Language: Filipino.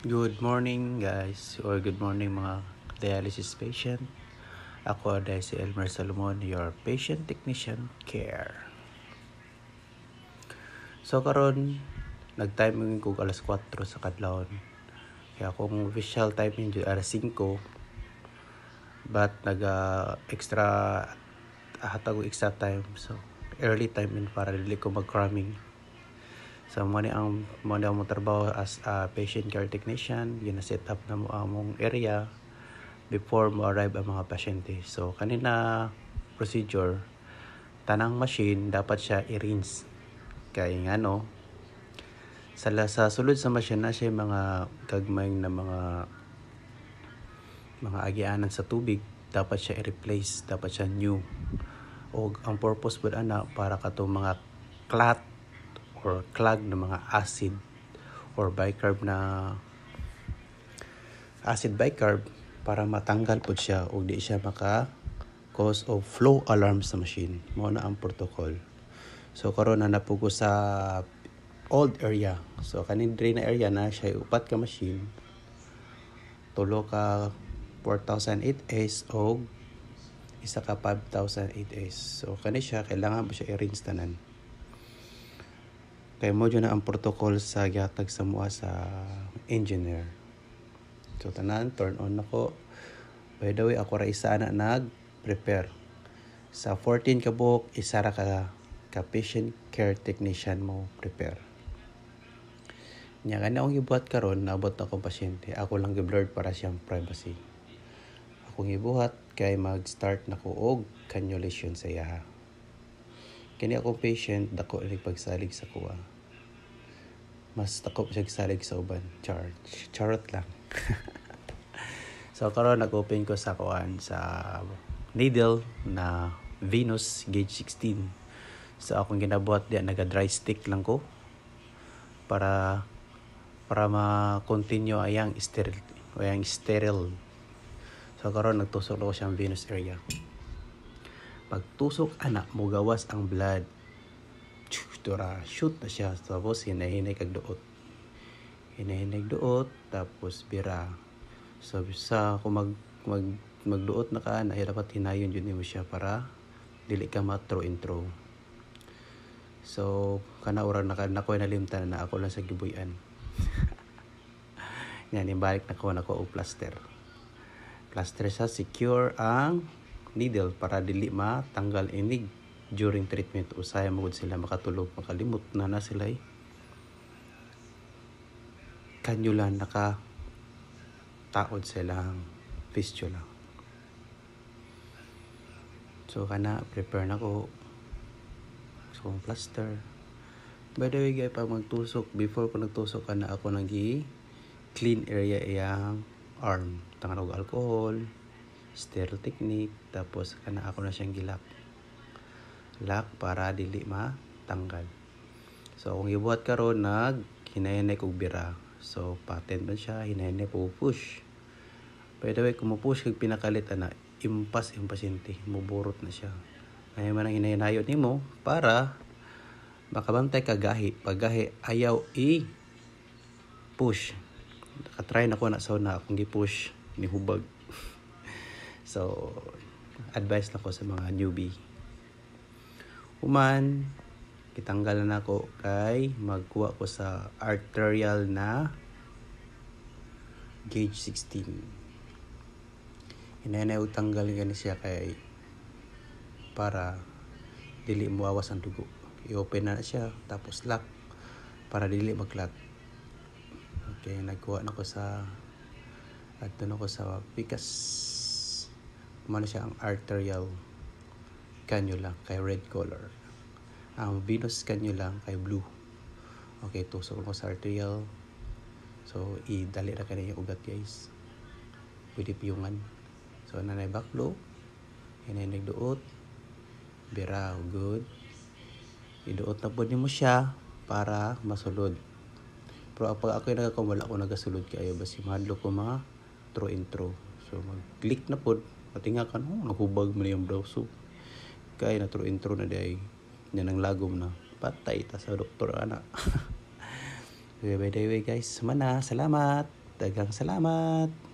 Good morning guys, or good morning mga dialysis patient. Ako ay si Elmer Salomon, your patient technician care. So karon nag-timing ko alas 4 sa kadlawon. Kaya kung official timing dyan alas 5, but extra hatag extra time. So early time in para dili ko mag-cramming. So mo ang trabaho as a patient care technician, set up na mo among area before mo arrive ang mga pasyente. So kanina procedure, tanang machine dapat siya i-rinse. Kaya nga no, sa sulod sa machine na siya mga gagmay na mga agianan sa tubig, dapat siya i-replace, dapat siya new. O ang purpose po ana para kato mga clot or clog na mga acid or bicarb na acid bicarb para matanggal po siya o di siya maka cause of flow alarm sa machine. Mao na ang protocol. So karon na napugo sa old area. So kanin dre na area na siya upat ka machine. Tulo ka 4008S o isa ka 5008S. So kani siya kailangan mo siya i-rinse tanan. Kaya mo na ang protocol sa gihatag sa mua sa engineer. So tanan turn on ako. By the way, ako ra isa na nag-prepare. Sa 14 ka buok, isa ra ka patient care technician mo prepare. Nya kana akong gibuhat karon, naabot akong pasyente. Ako lang gi-blurred para siyang privacy. Akong gibuhat kay mag-start nako og cannulation sa iya. Kini akong patient dako ni pagsalig sa kuha. Mas dako siya salig sa uban. Charot lang. So karon nag-open ko sa kuan sa needle na Venus gauge 16. So akong ginabuhat diya naga-dry stick lang ko para ma-continue ayang sterile. So karon nagtusok ako siyang Venus area. Pagtusok ana mo gawas ang blood. Shoot na siya, tapos hinahinay kag duot. Hinahinay duot tapos bira. So sa kung magduot na ka na dapat hinayon yun mo siya para dili ka ma-throw and throw. So kana ura nakoy nalimtan na ako lang sa gibuyan. Yan ibalik na ko og plaster. Plaster sa secure ang needle para dili matanggal inig during treatment. Usaya mo sila makatulog, makalimot na sila kanyulan naka taod silang fistula. So kana prepare na ko so plaster. By the way guys, pag magtusok, before ko nagtusok kana ako clean area iyang arm, tangan og alcohol, sterile technique, tapos kana ako na siyang lock para dili matanggal. So kung ibuhat karon hinahinay kog bira. So patent man siya, hinahinay po push. By the way, kung mo-push kag pinakalit ana, impas yung pasyente, muburot na siya. Ay man ang hinahinayon nimo para makabantay ka gahi. Pag gahi ayaw push. Nakatry na ko na sauna akong gi-push ni hubag. So advice na ko sa mga newbie. Human kitanggal na ako kay magkuha ko sa arterial na gauge 16. Hinanay og tanggal gani siya kay para dili muawas ang dugo. I-open na siya tapos lock para dili mag-clot. Okay, nagkuha na ko sa Picas. Kumano siya ang arterial cannula kay red color. Ang Venus cannula kay blue. Okay, tusok ko sa arterial. So, idali ra kanina yung ugat guys. Pwede piyungan. So, nanay backflow. Hinay nagduot. Bira, good. Iduot na po mo siya para masulod. Pero pag ako yung nagakumala ko nagasulod kayo, basi mahadlo ko mga throw and throw. So mag-click na po, matinga ka nahubag mo na yung braso. Kaya na throw and throw na day. Yan ang lagom na. Patay ta sa doktor ana. Okay, by the way guys, salamat. Daghang salamat.